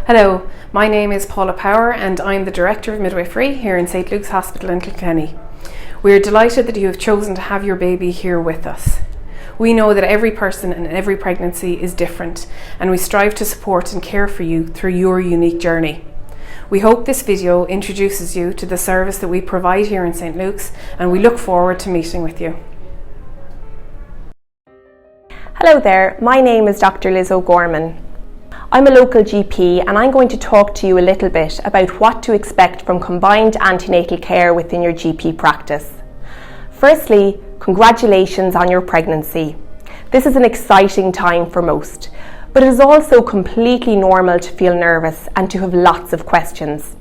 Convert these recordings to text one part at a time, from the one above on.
Hello, my name is Paula Power and I'm the Director of Midwifery here in St Luke's Hospital in Kilkenny. We are delighted that you have chosen to have your baby here with us. We know that every person and every pregnancy is different, and we strive to support and care for you through your unique journey. We hope this video introduces you to the service that we provide here in St Luke's, and we look forward to meeting with you. Hello there, my name is Dr. Liz O'Gorman. I'm a local GP and I'm going to talk to you a little bit about what to expect from combined antenatal care within your GP practice. Firstly, congratulations on your pregnancy. This is an exciting time for most, but it is also completely normal to feel nervous and to have lots of questions.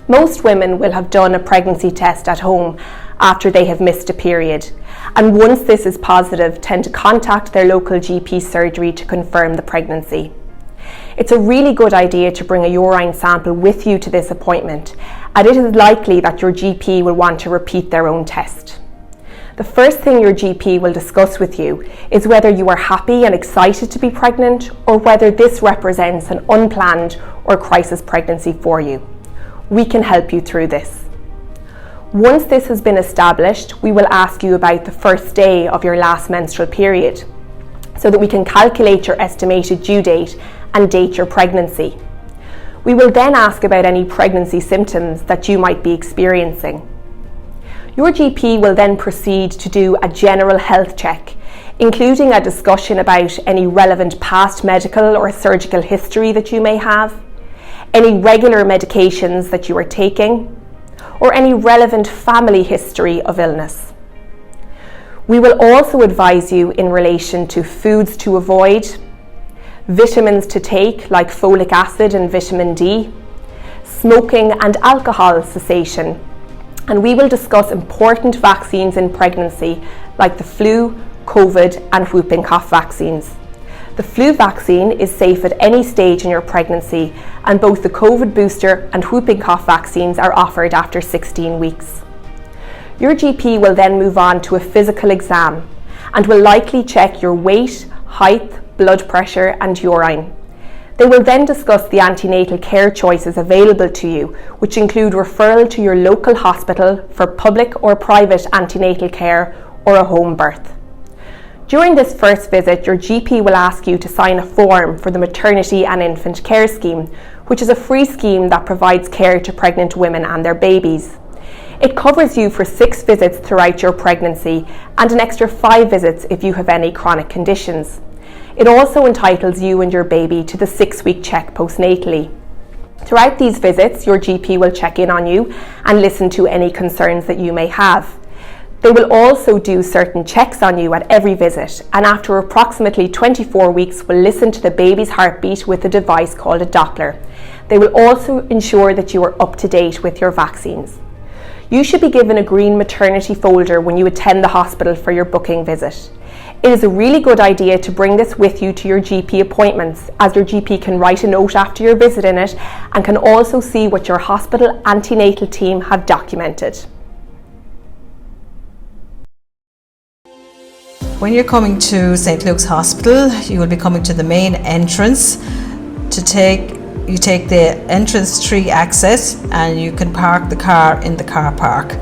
Most women will have done a pregnancy test at home after they have missed a period, and once this is positive, tend to contact their local GP surgery to confirm the pregnancy. It's a really good idea to bring a urine sample with you to this appointment, and it is likely that your GP will want to repeat their own test. The first thing your GP will discuss with you is whether you are happy and excited to be pregnant, or whether this represents an unplanned or crisis pregnancy for you. We can help you through this. Once this has been established, we will ask you about the first day of your last menstrual period, so that we can calculate your estimated due date and date your pregnancy. We will then ask about any pregnancy symptoms that you might be experiencing. Your GP will then proceed to do a general health check, including a discussion about any relevant past medical or surgical history that you may have, any regular medications that you are taking, or any relevant family history of illness. We will also advise you in relation to foods to avoid, vitamins to take like folic acid and vitamin D, smoking and alcohol cessation, and we will discuss important vaccines in pregnancy like the flu, COVID and whooping cough vaccines. The flu vaccine is safe at any stage in your pregnancy, and both the COVID booster and whooping cough vaccines are offered after 16 weeks. Your GP will then move on to a physical exam and will likely check your weight, height, blood pressure and urine. They will then discuss the antenatal care choices available to you, which include referral to your local hospital for public or private antenatal care or a home birth. During this first visit, your GP will ask you to sign a form for the Maternity and Infant Care Scheme, which is a free scheme that provides care to pregnant women and their babies. It covers you for 6 visits throughout your pregnancy and an extra 5 visits if you have any chronic conditions. It also entitles you and your baby to the 6-week check postnatally. Throughout these visits, your GP will check in on you and listen to any concerns that you may have. They will also do certain checks on you at every visit, and after approximately 24 weeks will listen to the baby's heartbeat with a device called a Doppler. They will also ensure that you are up to date with your vaccines. You should be given a green maternity folder when you attend the hospital for your booking visit. It is a really good idea to bring this with you to your GP appointments, as your GP can write a note after your visit in it and can also see what your hospital antenatal team have documented. When you're coming to St Luke's Hospital, you will be coming to the main entrance. You take the entrance 3 access and you can park the car in the car park.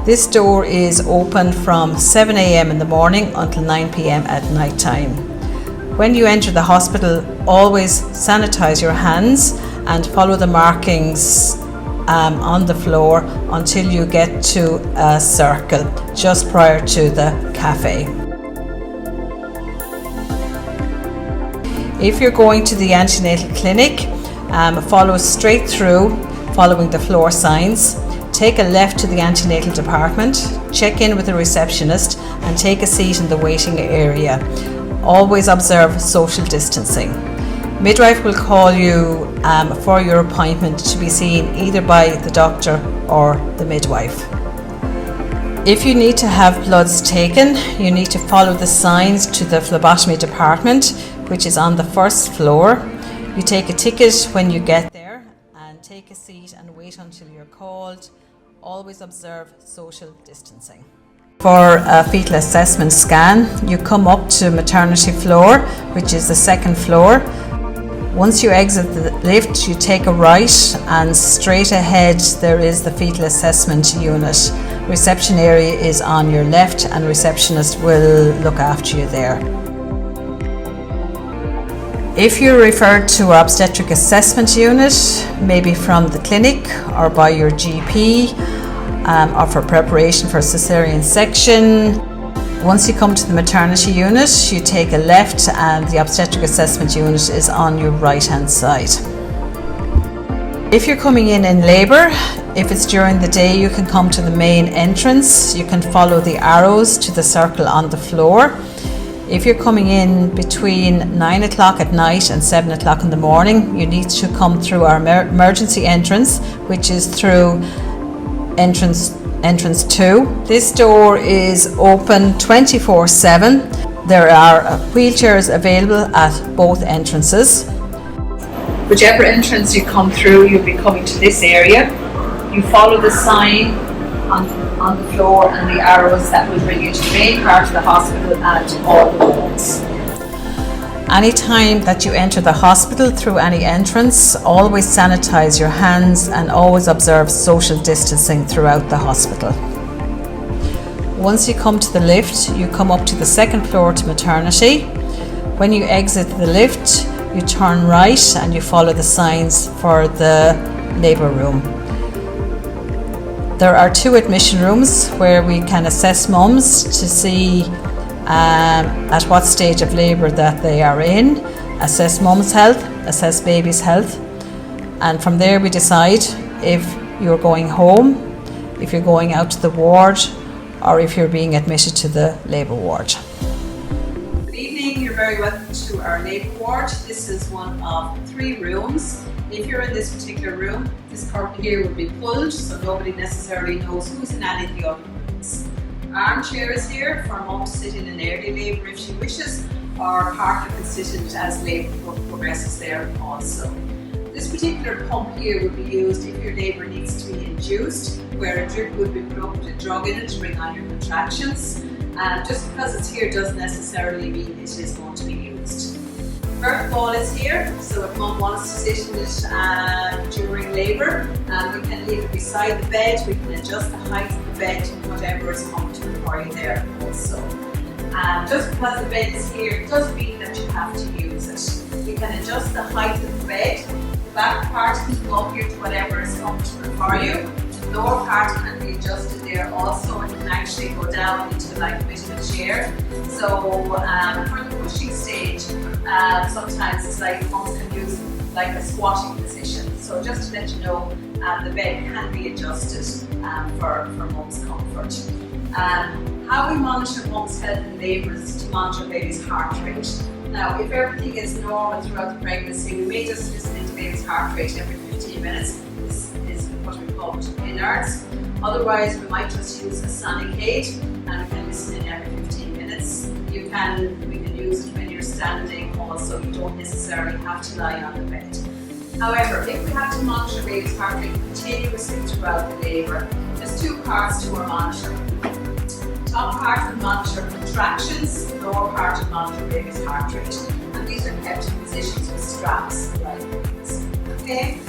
This door is open from 7 a.m. in the morning until 9 p.m. at night time. When you enter the hospital, always sanitize your hands and follow the markings on the floor until you get to a circle just prior to the cafe. If you're going to the antenatal clinic, follow straight through following the floor signs. Take a left to the antenatal department, check in with the receptionist and take a seat in the waiting area. Always observe social distancing. Midwife will call you for your appointment to be seen either by the doctor or the midwife. If you need to have bloods taken, you need to follow the signs to the phlebotomy department, which is on the first floor. You take a ticket when you get there and take a seat and wait until you're called. Always observe social distancing. For a fetal assessment scan, you come up to maternity floor, which is the second floor. Once you exit the lift, you take a right, and straight ahead there is the fetal assessment unit. Reception area is on your left, and the receptionist will look after you there. If you're referred to our obstetric assessment unit, maybe from the clinic or by your GP, or for preparation for cesarean section, once you come to the maternity unit, you take a left, and the obstetric assessment unit is on your right hand side. If you're coming in labour, if it's during the day, you can come to the main entrance. You can follow the arrows to the circle on the floor. If you're coming in between 9 o'clock at night and 7 o'clock in the morning, you need to come through our emergency entrance, which is through entrance 2. This door is open 24/7. There are wheelchairs available at both entrances. Whichever entrance you come through, you'll be coming to this area. You follow the sign on the floor and the arrows that will bring you to the main part of the hospital and all the wards. Anytime that you enter the hospital through any entrance, always sanitize your hands and always observe social distancing throughout the hospital. Once you come to the lift, you come up to the second floor to maternity. When you exit the lift, you turn right and you follow the signs for the labour room. There are 2 admission rooms where we can assess mums to see at what stage of labour that they are in, assess mum's health, assess baby's health, and from there we decide if you're going home, if you're going out to the ward, or if you're being admitted to the labour ward. Good evening, you're very welcome to our labour ward. This is one of 3 rooms. If you're in this particular room, this curtain here will be pulled so nobody necessarily knows who's in any of the other rooms. Armchair is here for mum to sit in early labour if she wishes, or partner can sit in as labour progresses there also. This particular pump here will be used if your labour needs to be induced, where a drip would be put with a drug in it to bring on your contractions. Just because it's here doesn't necessarily mean it is going to be used. Birth ball is here, so if mum wants to sit in it during labour, we can leave it beside the bed. We can adjust the height of the bed to whatever is comfortable for you there also. Just because the bed is here, it doesn't mean that you have to use it. You can adjust the height of the bed. The back part can go up here to whatever is comfortable for you. The lower part can be adjusted there also, and can actually go down into like a bit of a chair. So for the pushing stage, sometimes it's like mums can use like a squatting position. So just to let you know, the bed can be adjusted for mum's comfort. How we monitor mum's health in labour is to monitor baby's heart rate. Now, if everything is normal throughout the pregnancy, we may just listen into baby's heart rate every 15 minutes. This is what we call innards. Otherwise, we might just use a sonic aid, and we can listen in every 15 minutes. We can use it when you're standing also. You don't necessarily have to lie on the bed. However, if we have to monitor baby's heart rate continuously throughout the labour, there's 2 parts to our monitor. Top part will monitor contractions, lower part will monitor baby's heart rate. And these are kept in positions with straps like this. Okay?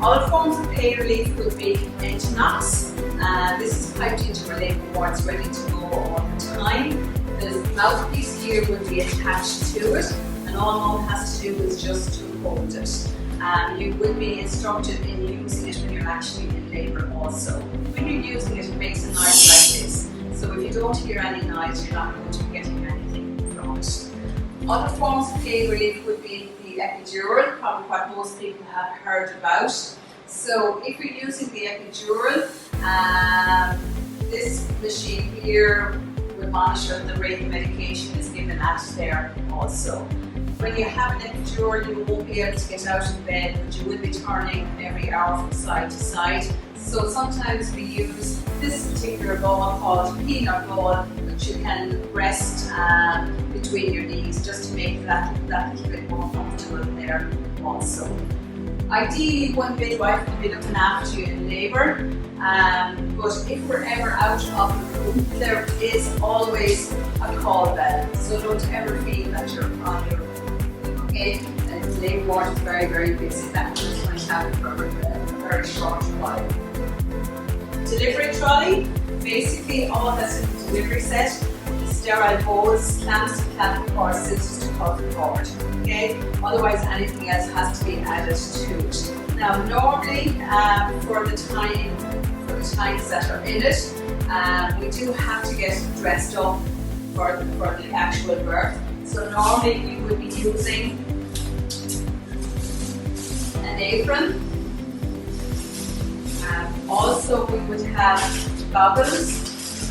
Other forms of pain relief would be Antenatal. This is piped into our labour wards, ready to go all the time. The mouthpiece here would be attached to it, and all mum has to do is just to hold it. You would be instructed in using it when you're actually in labour also. When you're using it, it makes a noise like this. So if you don't hear any noise, you're not going to be getting anything from it. Other forms of pain relief would be the epidural, probably what most people have heard about. So if you're using the epidural, this machine here will monitor the rate of medication is given at there also. When you have an epidural, you won't be able to get out of bed, but you will be turning every hour from side to side. So sometimes we use this particular ball called peanut ball, which you can rest between your knees just to make that little bit more comfortable there also. Ideally, one midwife will be looking after you in labour. But if we're ever out of the room, there is always a call bell, so don't ever feel that you're on your own. Okay? And labour ward is very, very busy. That means might have it for a very short while. Delivery trolley, basically all that's in the delivery set is sterile bowls, clamps to clamp or scissors to cut the cord. Okay? Otherwise anything else has to be added to it. Now normally for the times that are in it, we do have to get dressed up for the actual birth. So normally we would be using an apron. Also we would have goggles,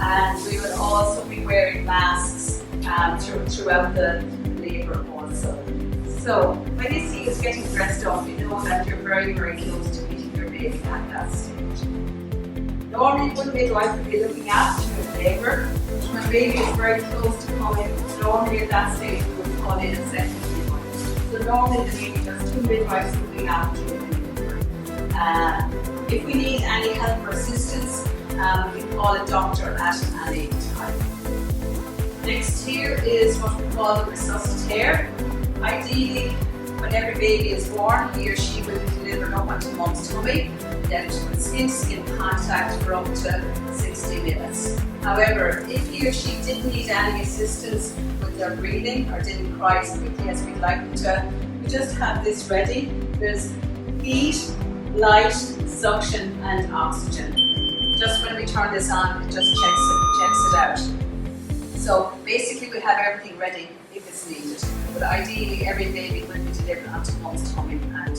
and we would also be wearing masks throughout the labour also. So when you see us getting dressed up, you know that you're very, very close to meeting your baby at that stage. Normally when midwife will be looking after you in labour, when baby is very close to coming, normally at that stage we would call in a second midwife. So normally the baby has 2 midwives looking after you. If we need any help or assistance, we can call a doctor at any time. Next here is what we call the resuscitator. Ideally, when every baby is born, he or she will be delivered up onto mom's tummy, then with skin-to-skin contact for up to 60 minutes. However, if he or she didn't need any assistance with their breathing or didn't cry as quickly as we'd like them to, we just have this ready. There's feed, light, suction and oxygen. Just when we turn this on, it just checks it out. So basically we have everything ready if it's needed. But ideally every baby will be delivered onto mom's tummy and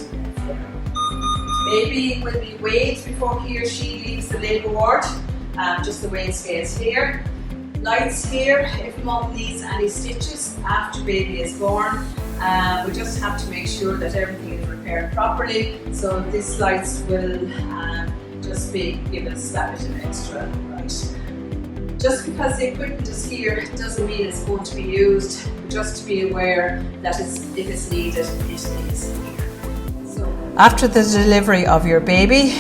baby will be weighed before he or she leaves the labour ward. Just the weighing scales here. Lights here if mom needs any stitches after baby is born. We just have to make sure that everything is repaired properly. So these lights will just give us that bit of extra light. Just because the equipment is here doesn't mean it's going to be used. Just to be aware that if it's needed, it is here. So, after the delivery of your baby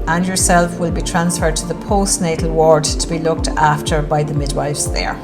and yourself will be transferred to the postnatal ward to be looked after by the midwives there.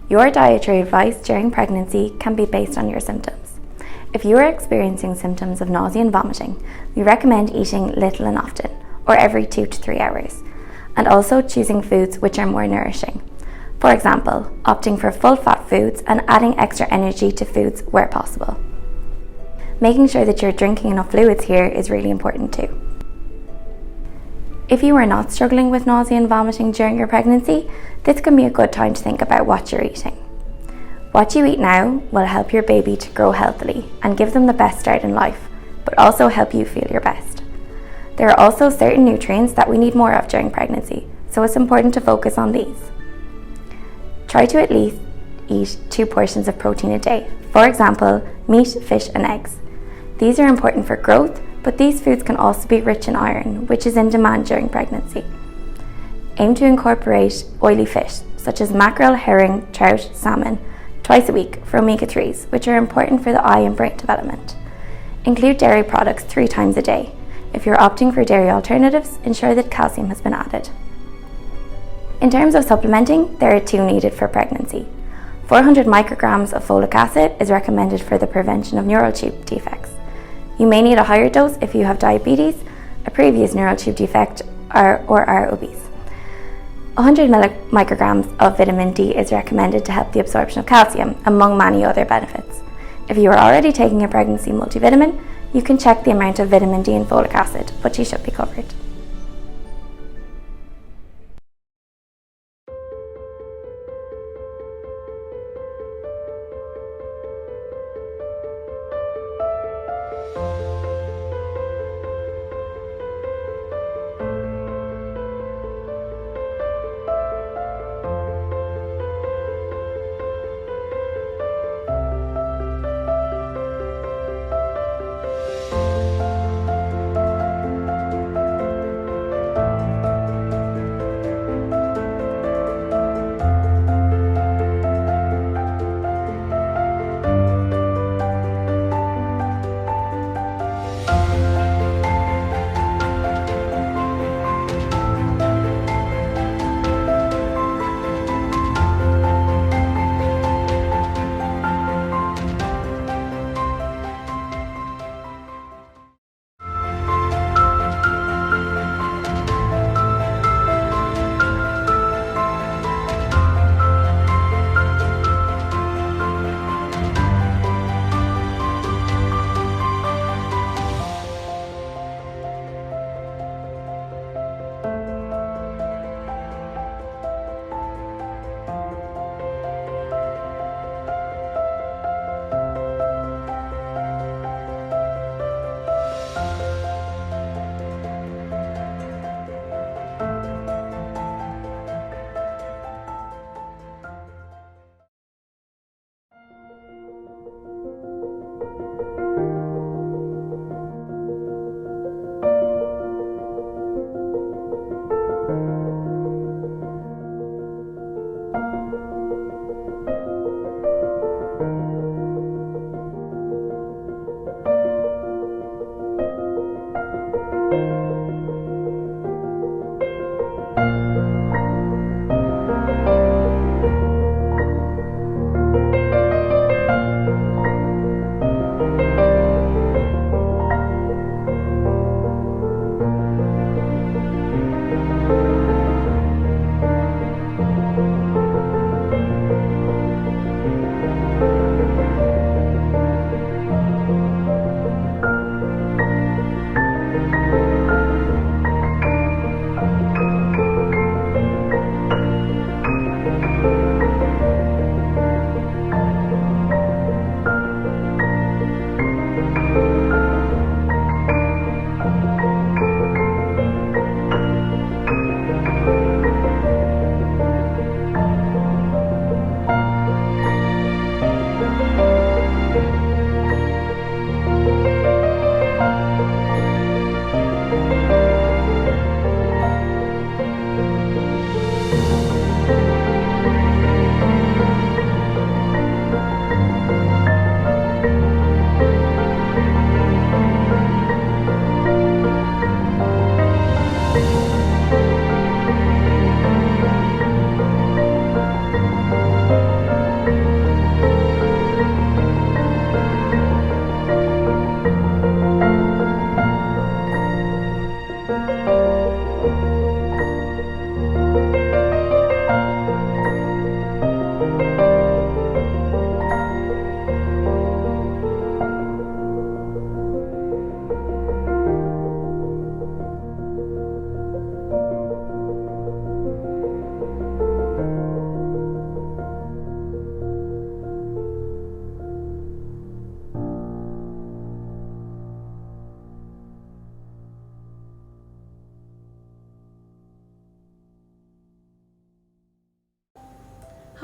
Your dietary advice during pregnancy can be based on your symptoms. If you are experiencing symptoms of nausea and vomiting, we recommend eating little and often, or every 2 to 3 hours, and also choosing foods which are more nourishing. For example, opting for full fat foods and adding extra energy to foods where possible. Making sure that you're drinking enough fluids here is really important too. If you are not struggling with nausea and vomiting during your pregnancy, this can be a good time to think about what you're eating. What you eat now will help your baby to grow healthily and give them the best start in life, but also help you feel your best. There are also certain nutrients that we need more of during pregnancy, so it's important to focus on these. Try to at least eat 2 portions of protein a day. For example, meat, fish and eggs. These are important for growth, but these foods can also be rich in iron, which is in demand during pregnancy. Aim to incorporate oily fish, such as mackerel, herring, trout, salmon, twice a week for omega-3s, which are important for the eye and brain development. Include dairy products 3 times a day. If you're opting for dairy alternatives, ensure that calcium has been added. In terms of supplementing, there are 2 needed for pregnancy. 400 micrograms of folic acid is recommended for the prevention of neural tube defects. You may need a higher dose if you have diabetes, a previous neural tube defect, or are obese. 100 micrograms of vitamin D is recommended to help the absorption of calcium, among many other benefits. If you are already taking a pregnancy multivitamin, you can check the amount of vitamin D and folic acid, but you should be covered.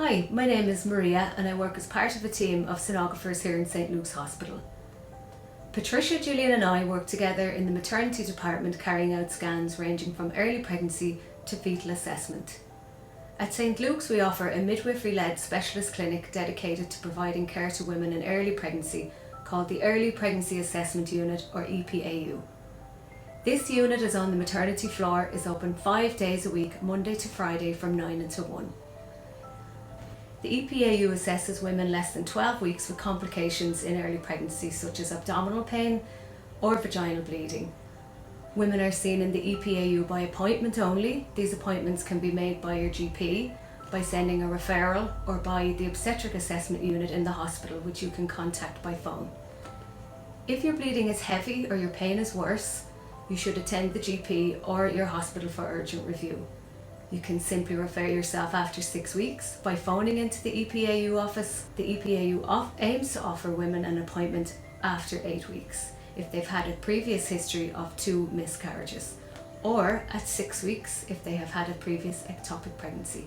Hi, my name is Maria and I work as part of a team of sonographers here in St Luke's Hospital. Patricia, Julian and I work together in the maternity department carrying out scans ranging from early pregnancy to fetal assessment. At St Luke's we offer a midwifery-led specialist clinic dedicated to providing care to women in early pregnancy called the Early Pregnancy Assessment Unit or EPAU. This unit is on the maternity floor, is open 5 days a week, Monday to Friday from 9 until 1. The EPAU assesses women less than 12 weeks with complications in early pregnancy such as abdominal pain or vaginal bleeding. Women are seen in the EPAU by appointment only. These appointments can be made by your GP, by sending a referral, or by the obstetric assessment unit in the hospital, which you can contact by phone. If your bleeding is heavy or your pain is worse, you should attend the GP or your hospital for urgent review. You can simply refer yourself after 6 weeks by phoning into the EPAU office. The EPAU aims to offer women an appointment after 8 weeks if they've had a previous history of 2 miscarriages, or at 6 weeks if they have had a previous ectopic pregnancy.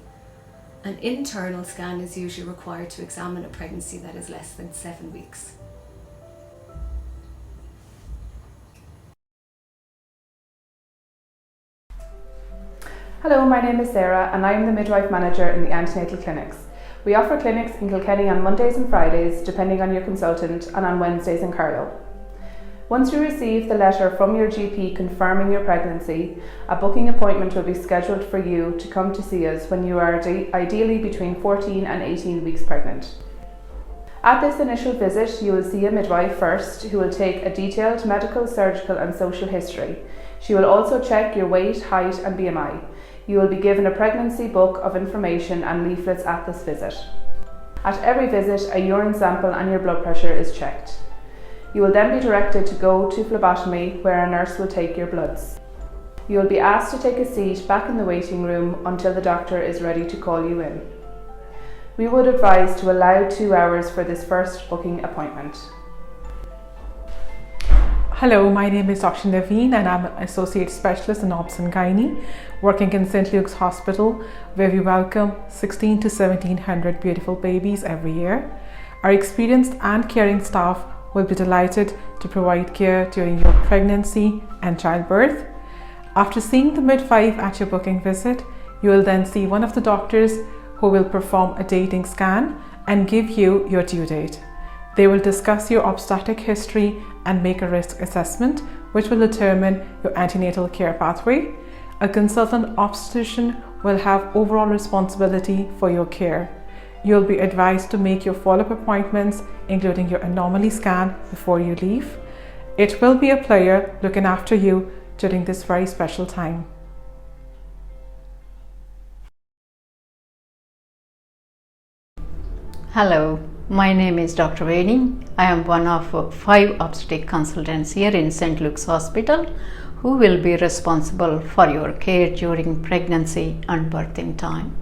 An internal scan is usually required to examine a pregnancy that is less than 7 weeks. Hello, my name is Sarah and I am the midwife manager in the antenatal clinics. We offer clinics in Kilkenny on Mondays and Fridays, depending on your consultant, and on Wednesdays in Carlow. Once you receive the letter from your GP confirming your pregnancy, a booking appointment will be scheduled for you to come to see us when you are ideally between 14 and 18 weeks pregnant. At this initial visit, you will see a midwife first, who will take a detailed medical, surgical and social history. She will also check your weight, height and BMI. You will be given a pregnancy book of information and leaflets at this visit. At every visit, a urine sample and your blood pressure is checked. You will then be directed to go to phlebotomy, where a nurse will take your bloods. You will be asked to take a seat back in the waiting room until the doctor is ready to call you in. We would advise to allow 2 hours for this first booking appointment. Hello, my name is Dr. Naveen and I'm an Associate Specialist in Obs and Gynae, working in St Luke's Hospital, where we welcome 16 to 1700 beautiful babies every year. Our experienced and caring staff will be delighted to provide care during your pregnancy and childbirth. After seeing the midwife at your booking visit, you will then see one of the doctors who will perform a dating scan and give you your due date. They will discuss your obstetric history and make a risk assessment, which will determine your antenatal care pathway. A consultant obstetrician will have overall responsibility for your care. You will be advised to make your follow-up appointments, including your anomaly scan, before you leave. It will be a pleasure looking after you during this very special time. Hello, my name is Dr. Veni. I am one of 5 obstetric consultants here in St. Luke's Hospital who will be responsible for your care during pregnancy and birthing time.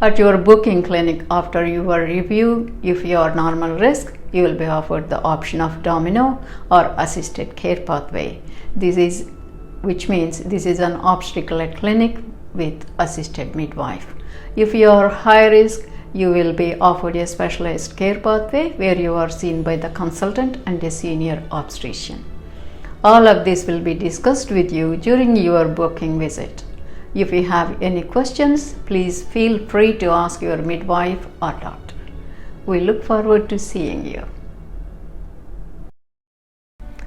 At your booking clinic, after your review, if you are normal risk, you will be offered the option of domino or assisted care pathway. Which means this is an obstetric clinic with assisted midwife. If you are high risk, you will be offered a specialized care pathway where you are seen by the consultant and a senior obstetrician. All of this will be discussed with you during your booking visit. If you have any questions, please feel free to ask your midwife or doctor. We look forward to seeing you.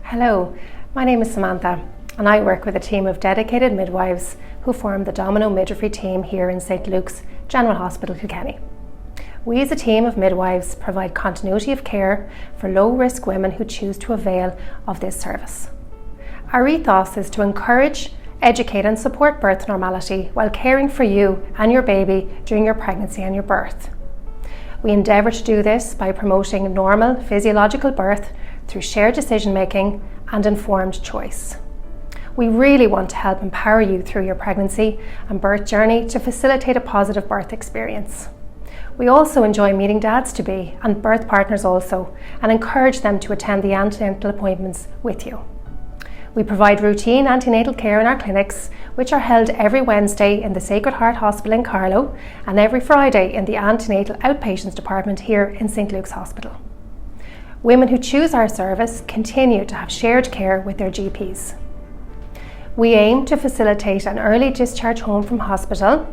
Hello, my name is Samantha and I work with a team of dedicated midwives who form the Domino Midwifery team here in St Luke's General Hospital, Kilkenny. We as a team of midwives provide continuity of care for low-risk women who choose to avail of this service. Our ethos is to encourage, educate and support birth normality while caring for you and your baby during your pregnancy and your birth. We endeavour to do this by promoting normal physiological birth through shared decision making and informed choice. We really want to help empower you through your pregnancy and birth journey to facilitate a positive birth experience. We also enjoy meeting dads-to-be and birth partners also, and encourage them to attend the antenatal appointments with you. We provide routine antenatal care in our clinics, which are held every Wednesday in the Sacred Heart Hospital in Carlow and every Friday in the Antenatal Outpatients Department here in St Luke's Hospital. Women who choose our service continue to have shared care with their GPs. We aim to facilitate an early discharge home from hospital,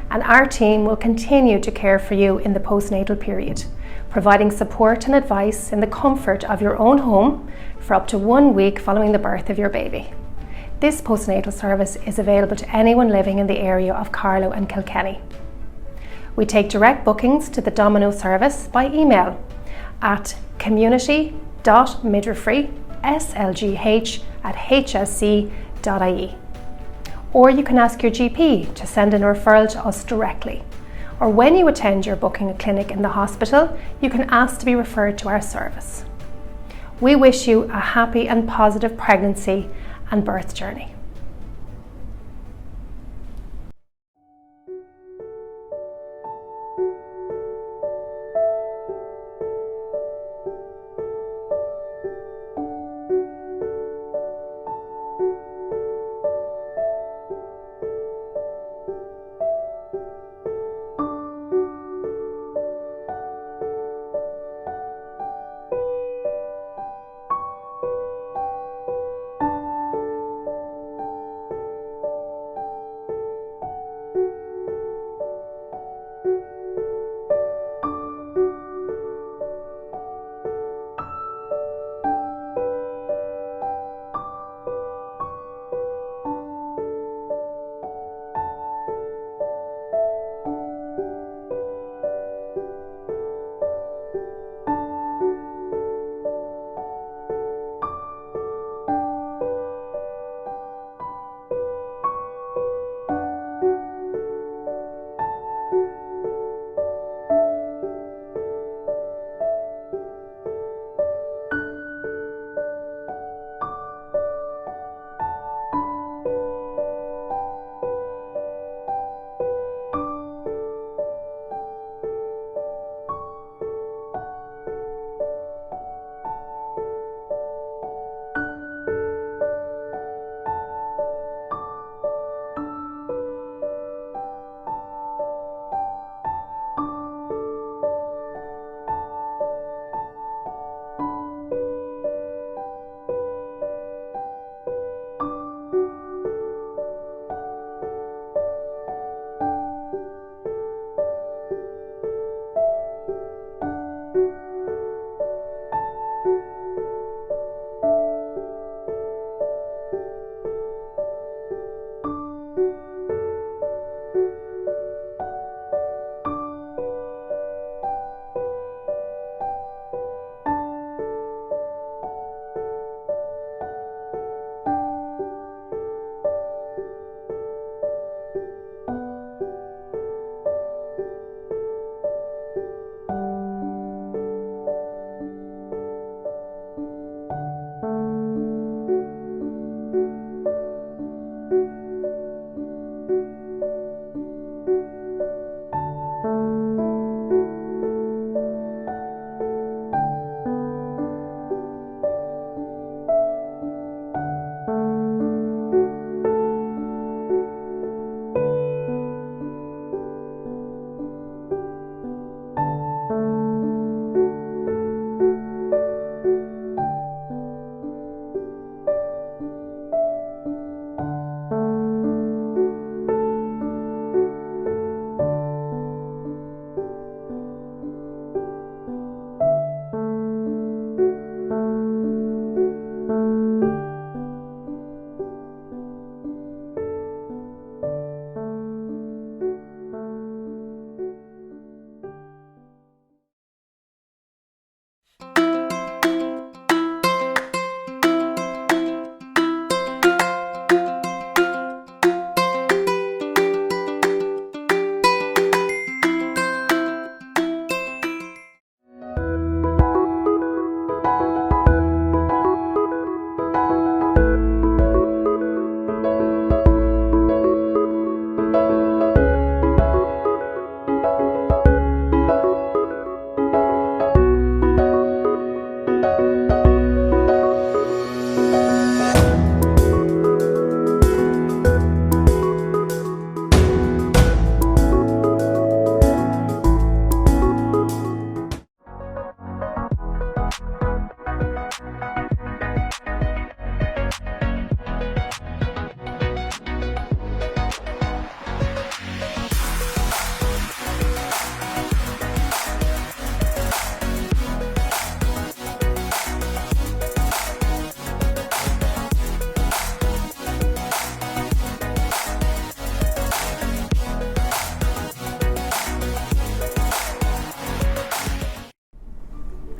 and our team will continue to care for you in the postnatal period, providing support and advice in the comfort of your own home for up to 1 week following the birth of your baby. This postnatal service is available to anyone living in the area of Carlow and Kilkenny. We take direct bookings to the Domino service by email at community.midwifery@hsc.ie. Or you can ask your GP to send in a referral to us directly. Or when you attend your booking a clinic in the hospital, you can ask to be referred to our service. We wish you a happy and positive pregnancy and birth journey.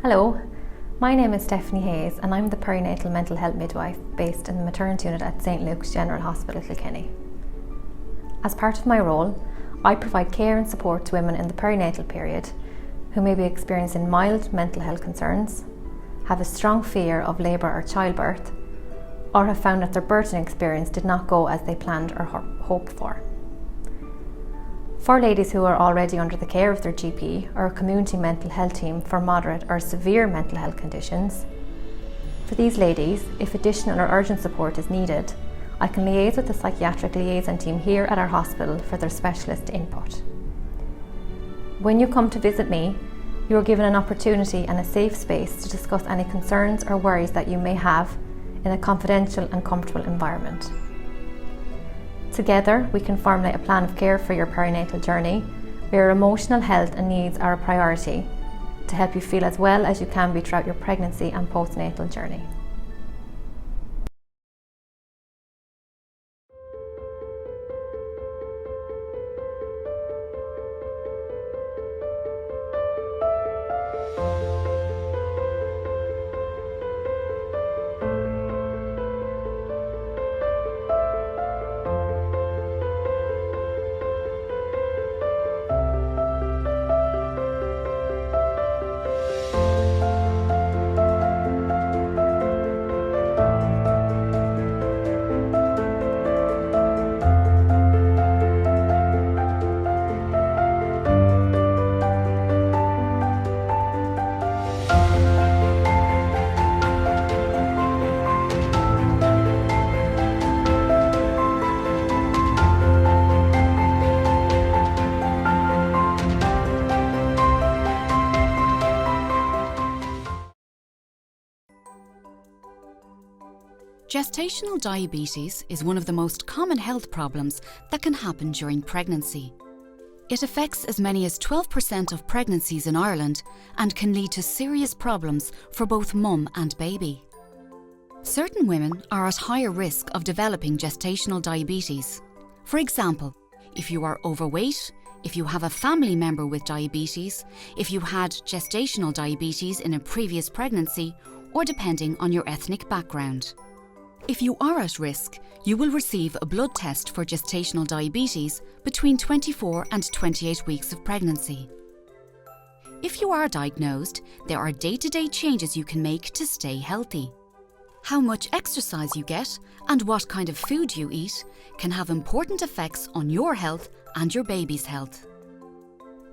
Hello, my name is Stephanie Hayes and I'm the Perinatal Mental Health Midwife based in the Maternity Unit at St Luke's General Hospital, Kilkenny. As part of my role, I provide care and support to women in the perinatal period who may be experiencing mild mental health concerns, have a strong fear of labour or childbirth, or have found that their birthing experience did not go as they planned or hoped for. For ladies who are already under the care of their GP or a community mental health team for moderate or severe mental health conditions, for these ladies, if additional or urgent support is needed, I can liaise with the psychiatric liaison team here at our hospital for their specialist input. When you come to visit me, you are given an opportunity and a safe space to discuss any concerns or worries that you may have in a confidential and comfortable environment. Together, we can formulate a plan of care for your perinatal journey, where your emotional health and needs are a priority, to help you feel as well as you can be throughout your pregnancy and postnatal journey. Gestational diabetes is one of the most common health problems that can happen during pregnancy. It affects as many as 12% of pregnancies in Ireland and can lead to serious problems for both mum and baby. Certain women are at higher risk of developing gestational diabetes. For example, if you are overweight, if you have a family member with diabetes, if you had gestational diabetes in a previous pregnancy, or depending on your ethnic background. If you are at risk, you will receive a blood test for gestational diabetes between 24 and 28 weeks of pregnancy. If you are diagnosed, there are day-to-day changes you can make to stay healthy. How much exercise you get and what kind of food you eat can have important effects on your health and your baby's health.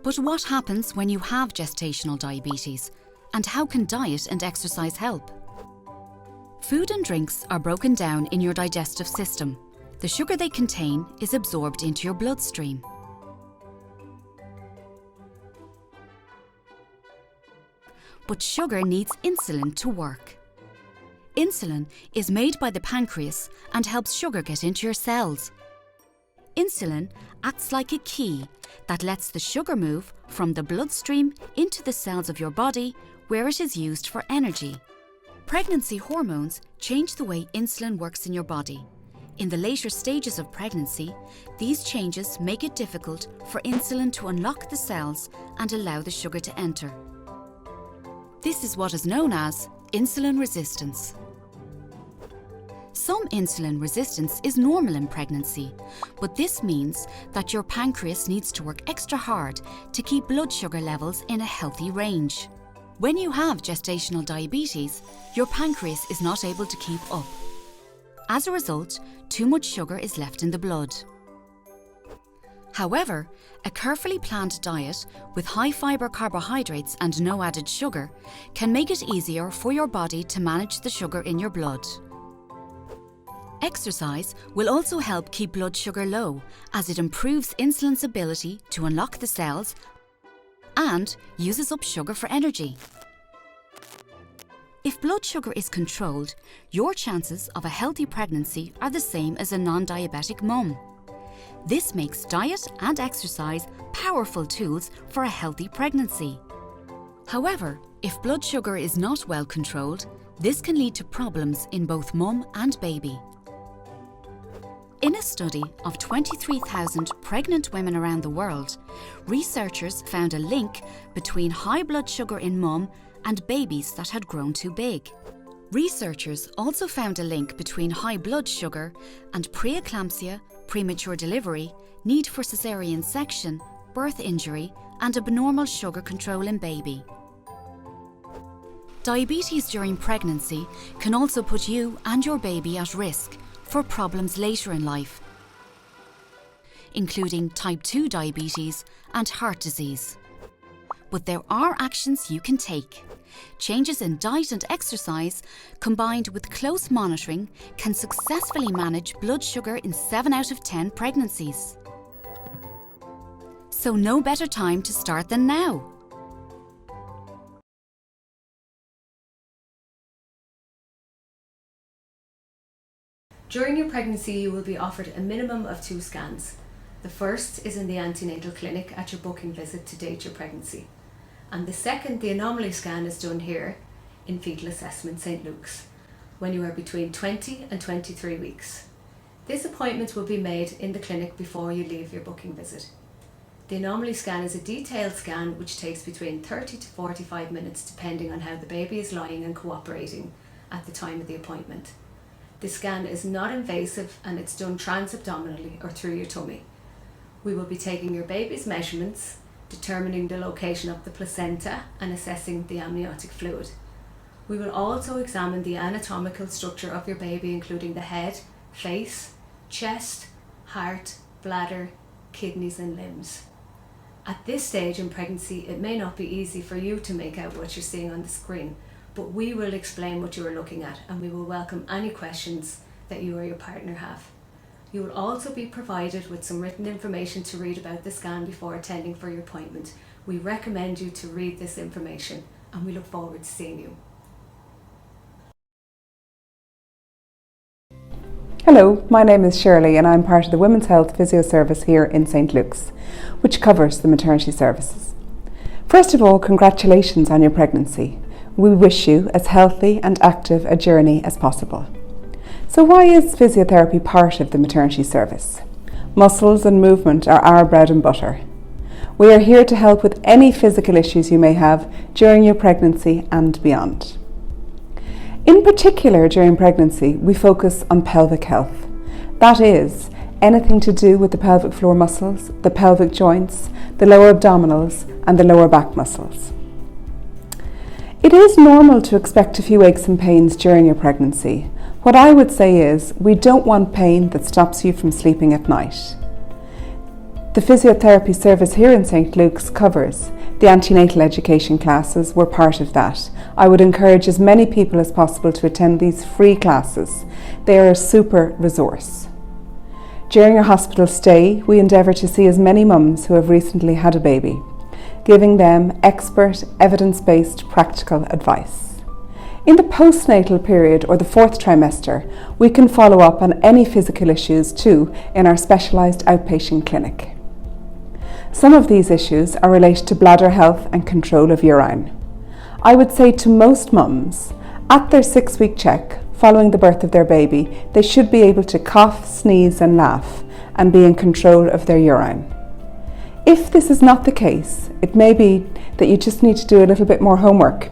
But what happens when you have gestational diabetes, and how can diet and exercise help? Food and drinks are broken down in your digestive system. The sugar they contain is absorbed into your bloodstream. But sugar needs insulin to work. Insulin is made by the pancreas and helps sugar get into your cells. Insulin acts like a key that lets the sugar move from the bloodstream into the cells of your body, where it is used for energy. Pregnancy hormones change the way insulin works in your body. In the later stages of pregnancy, these changes make it difficult for insulin to unlock the cells and allow the sugar to enter. This is what is known as insulin resistance. Some insulin resistance is normal in pregnancy, but this means that your pancreas needs to work extra hard to keep blood sugar levels in a healthy range. When you have gestational diabetes, your pancreas is not able to keep up. As a result, too much sugar is left in the blood. However, a carefully planned diet with high-fibre carbohydrates and no added sugar can make it easier for your body to manage the sugar in your blood. Exercise will also help keep blood sugar low, as it improves insulin's ability to unlock the cells and uses up sugar for energy. If blood sugar is controlled, your chances of a healthy pregnancy are the same as a non-diabetic mum. This makes diet and exercise powerful tools for a healthy pregnancy. However, if blood sugar is not well controlled, this can lead to problems in both mum and baby. In a study of 23,000 pregnant women around the world, researchers found a link between high blood sugar in mum and babies that had grown too big. Researchers also found a link between high blood sugar and preeclampsia, premature delivery, need for caesarean section, birth injury, and abnormal sugar control in baby. Diabetes during pregnancy can also put you and your baby at risk for problems later in life, including type 2 diabetes and heart disease. But there are actions you can take. Changes in diet and exercise, combined with close monitoring, can successfully manage blood sugar in 7 out of 10 pregnancies. So no better time to start than now. During your pregnancy, you will be offered a minimum of 2 scans. The first is in the antenatal clinic at your booking visit to date your pregnancy. And the second, the anomaly scan, is done here in Fetal Assessment St Luke's when you are between 20 and 23 weeks. This appointment will be made in the clinic before you leave your booking visit. The anomaly scan is a detailed scan which takes between 30 to 45 minutes depending on how the baby is lying and cooperating at the time of the appointment. The scan is not invasive and it's done transabdominally or through your tummy. We will be taking your baby's measurements, determining the location of the placenta and assessing the amniotic fluid. We will also examine the anatomical structure of your baby, including the head, face, chest, heart, bladder, kidneys and limbs. At this stage in pregnancy, it may not be easy for you to make out what you're seeing on the screen, but we will explain what you are looking at and we will welcome any questions that you or your partner have. You will also be provided with some written information to read about the scan before attending for your appointment. We recommend you to read this information and we look forward to seeing you. Hello, my name is Shirley and I'm part of the Women's Health Physio Service here in St Luke's, which covers the maternity services. First of all, congratulations on your pregnancy. We wish you as healthy and active a journey as possible. So why is physiotherapy part of the maternity service? Muscles and movement are our bread and butter. We are here to help with any physical issues you may have during your pregnancy and beyond. In particular, during pregnancy, we focus on pelvic health. That is, anything to do with the pelvic floor muscles, the pelvic joints, the lower abdominals and the lower back muscles. It is normal to expect a few aches and pains during your pregnancy. What I would say is, we don't want pain that stops you from sleeping at night. The Physiotherapy Service here in St Luke's covers the antenatal education classes. We're part of that. I would encourage as many people as possible to attend these free classes. They are a super resource. During your hospital stay, we endeavour to see as many mums who have recently had a baby, giving them expert, evidence-based practical advice. In the postnatal period or the 4th trimester, we can follow up on any physical issues too in our specialised outpatient clinic. Some of these issues are related to bladder health and control of urine. I would say to most mums, at their 6-week check, following the birth of their baby, they should be able to cough, sneeze and laugh and be in control of their urine. If this is not the case, it may be that you just need to do a little bit more homework,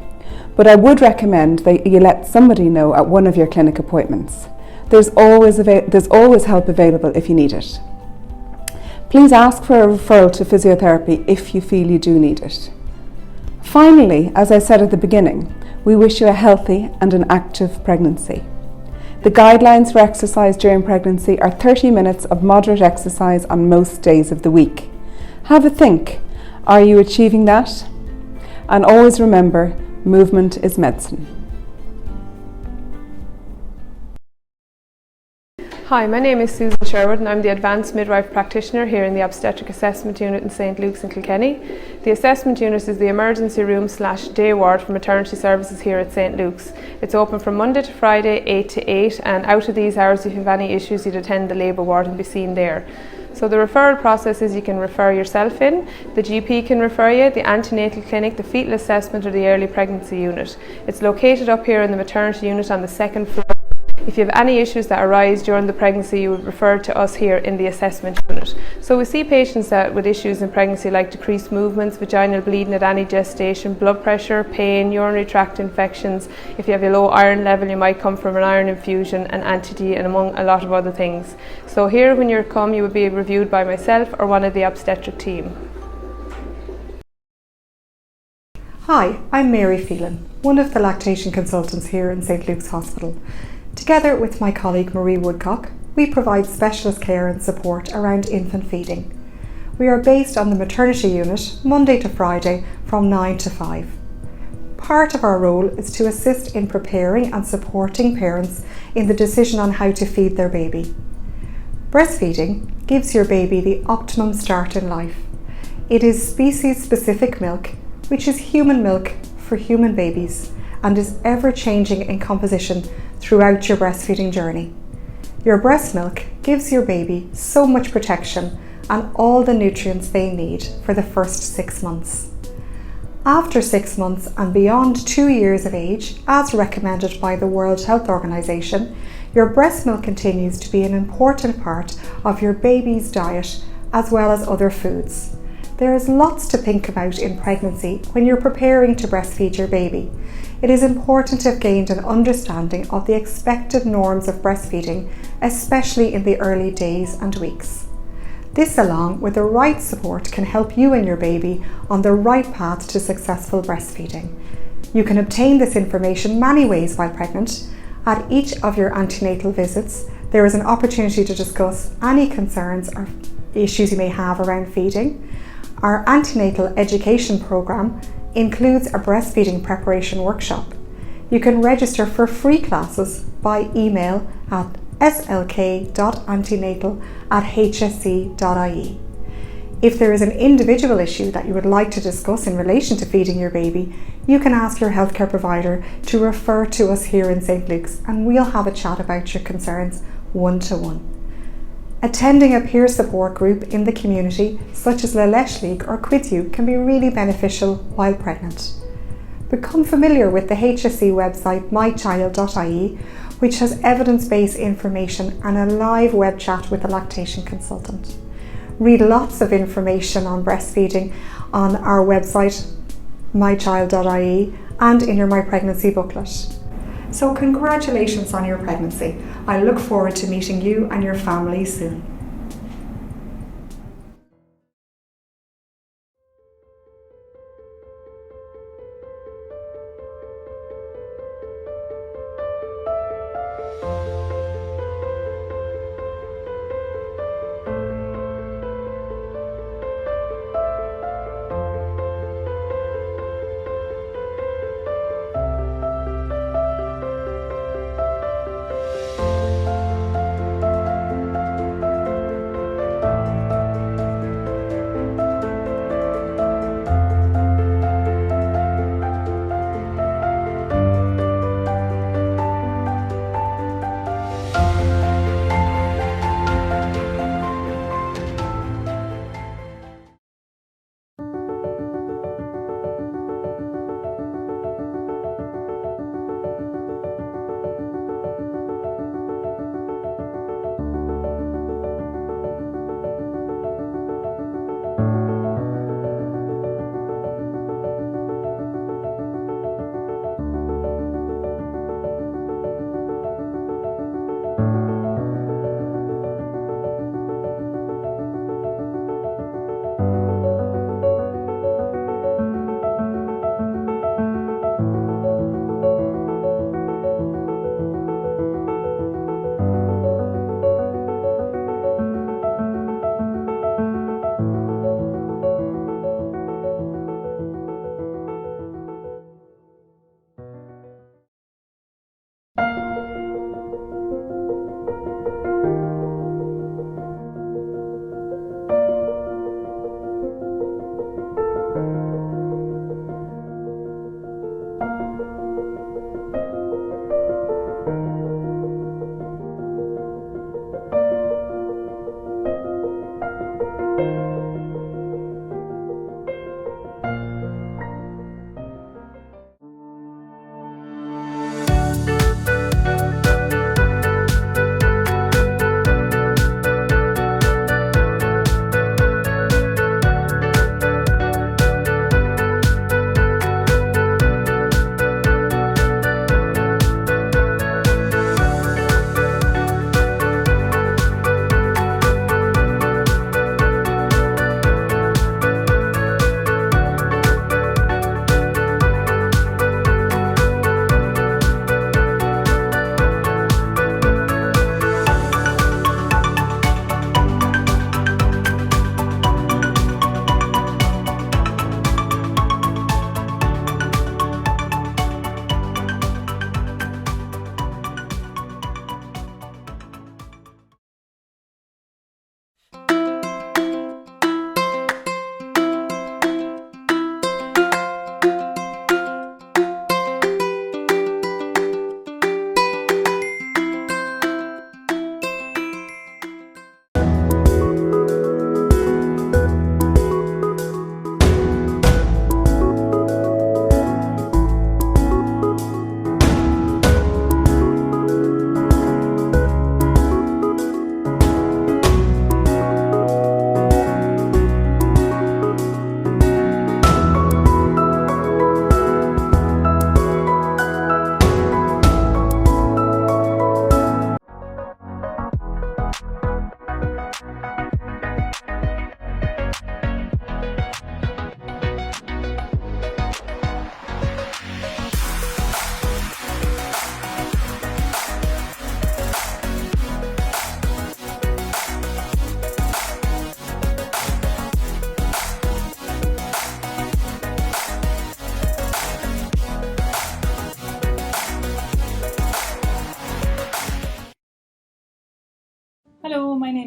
but I would recommend that you let somebody know at one of your clinic appointments. There's always help available if you need it. Please ask for a referral to physiotherapy if you feel you do need it. Finally, as I said at the beginning, we wish you a healthy and an active pregnancy. The guidelines for exercise during pregnancy are 30 minutes of moderate exercise on most days of the week. Have a think. Are you achieving that? And always remember, movement is medicine. Hi, my name is Susan Sherwood and I'm the Advanced Midwife Practitioner here in the Obstetric Assessment Unit in St Luke's in Kilkenny. The assessment unit is the emergency room / day ward for maternity services here at St Luke's. It's open from Monday to Friday 8 to 8 and out of these hours if you have any issues you'd attend the labour ward and be seen there. So the referral process is you can refer yourself in, the GP can refer you, the antenatal clinic, the fetal assessment or the early pregnancy unit. It's located up here in the maternity unit on the 2nd floor If you have any issues that arise during the pregnancy, you would refer to us here in the assessment unit. So we see patients with issues in pregnancy like decreased movements, vaginal bleeding at any gestation, blood pressure, pain, urinary tract infections. If you have a low iron level, you might come from an iron infusion, an anti-D, and among a lot of other things. So here when you come, you would be reviewed by myself or one of the obstetric team. Hi, I'm Mary Phelan, one of the lactation consultants here in St Luke's Hospital. Together with my colleague Marie Woodcock, we provide specialist care and support around infant feeding. We are based on the maternity unit Monday to Friday from 9 to 5. Part of our role is to assist in preparing and supporting parents in the decision on how to feed their baby. Breastfeeding gives your baby the optimum start in life. It is species-specific milk, which is human milk for human babies, and is ever-changing in composition throughout your breastfeeding journey. Your breast milk gives your baby so much protection and all the nutrients they need for the first 6 months. After 6 months and beyond 2 years of age, as recommended by the World Health Organization, your breast milk continues to be an important part of your baby's diet as well as other foods. There is lots to think about in pregnancy when you're preparing to breastfeed your baby. It is important to have gained an understanding of the expected norms of breastfeeding, especially in the early days and weeks. This, along with the right support, can help you and your baby on the right path to successful breastfeeding. You can obtain this information many ways while pregnant. At each of your antenatal visits, there is an opportunity to discuss any concerns or issues you may have around feeding. Our antenatal education programme includes a breastfeeding preparation workshop. You can register for free classes by email at slk.antenatal@hsc.ie. If there is an individual issue that you would like to discuss in relation to feeding your baby, you can ask your healthcare provider to refer to us here in St Luke's, and we'll have a chat about your concerns one-to-one. Attending a peer support group in the community, such as the Leis League or Quiz You, can be really beneficial while pregnant. Become familiar with the HSC website mychild.ie, which has evidence-based information and a live web chat with a lactation consultant. Read lots of information on breastfeeding on our website mychild.ie and in your My Pregnancy booklet. So congratulations on your pregnancy. I look forward to meeting you and your family soon.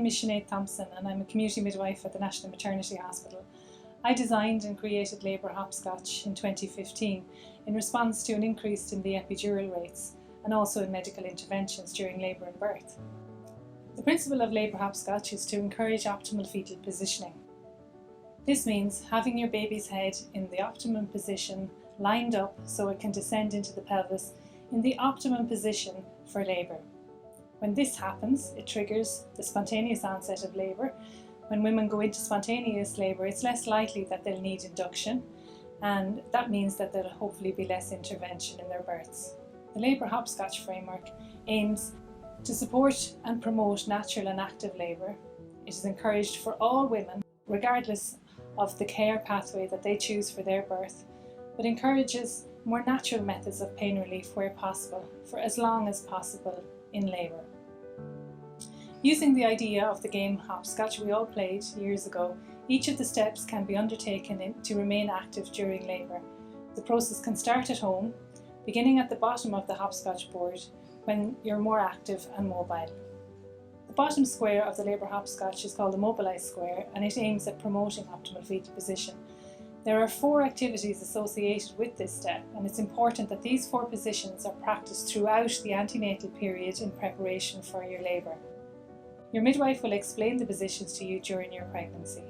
name is Sinead Thompson and I'm a community midwife at the National Maternity Hospital. I designed and created Labour Hopscotch in 2015 in response to an increase in the epidural rates and also in medical interventions during labour and birth. The principle of Labour Hopscotch is to encourage optimal fetal positioning. This means having your baby's head in the optimum position, lined up so it can descend into the pelvis in the optimum position for labour. When this happens, it triggers the spontaneous onset of labour. When women go into spontaneous labour, it's less likely that they'll need induction, and that means that there'll hopefully be less intervention in their births. The Labour Hopscotch framework aims to support and promote natural and active labour. It is encouraged for all women, regardless of the care pathway that they choose for their birth, but encourages more natural methods of pain relief where possible, for as long as possible in labour. Using the idea of the game Hopscotch we all played years ago, each of the steps can be undertaken to remain active during labour. The process can start at home, beginning at the bottom of the Hopscotch board when you're more active and mobile. The bottom square of the Labour Hopscotch is called the mobilised square, and it aims at promoting optimal fetal position. There are 4 activities associated with this step, and it's important that these 4 positions are practiced throughout the antenatal period in preparation for your labour. Your midwife will explain the positions to you during your pregnancy.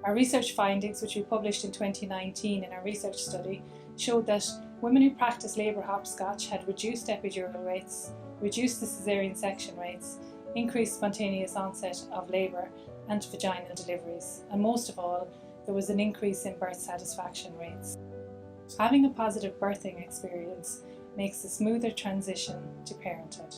Our research findings, which we published in 2019 in our research study, showed that women who practiced Labour Hopscotch had reduced epidural rates, reduced the caesarean section rates, increased spontaneous onset of labour and vaginal deliveries, and most of all, there was an increase in birth satisfaction rates. Having a positive birthing experience makes a smoother transition to parenthood.